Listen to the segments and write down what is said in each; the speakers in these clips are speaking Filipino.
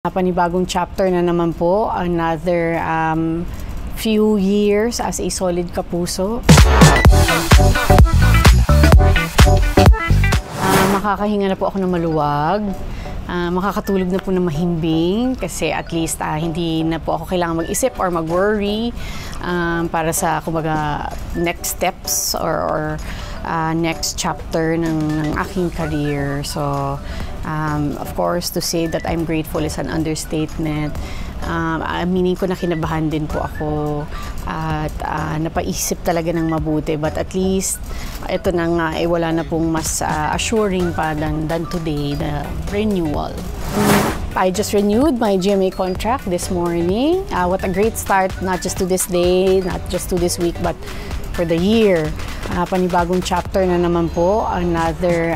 Panibagong chapter na naman po, another few years as a solid kapuso. Makakahinga na po ako ng maluwag, makakatulog na po ng mahimbing kasi at least hindi na po ako kailangan mag-isip or mag-worry para sa kumbaga next steps or next chapter ng aking career. So, of course, to say that I'm grateful is an understatement. Aminin ko na kinabahan din po ako at napaisip talaga ng mabuti, but at least ito na nga wala na pong mas assuring pa than today, the renewal. I just renewed my GMA contract this morning. What a great start, not just to this day, not just to this week, but for the year. Panibagong chapter na naman po, another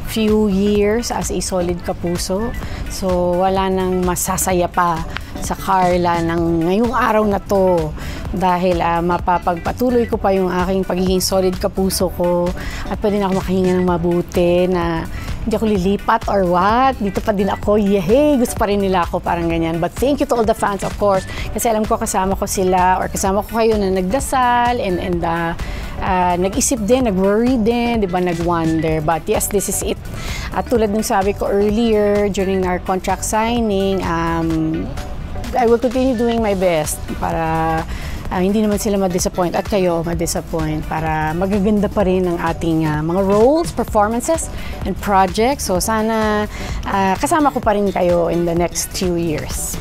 few years as a solid kapuso. So wala nang masasaya pa sa Carla ng ngayong araw na to dahil mapapagpatuloy ko pa yung aking pagiging solid kapuso ko at pwede na ako makahinga ng mabuti na hindi ako lilipat or what. Dito pa din ako, yehey, gusto pa rin nila ako, parang ganyan. But thank you to all the fans, of course, kasi alam ko kasama ko sila or kasama ko kayo na nagdasal and nag-isip din, nag-worry din, di ba, nag-wonder. But yes, this is it. At tulad ng sabi ko earlier during our contract signing, I will continue doing my best para hindi naman sila ma-disappoint at kayo ma-disappoint para magaganda pa rin ang ating mga roles, performances, and projects. So sana kasama ko pa rin kayo in the next few years.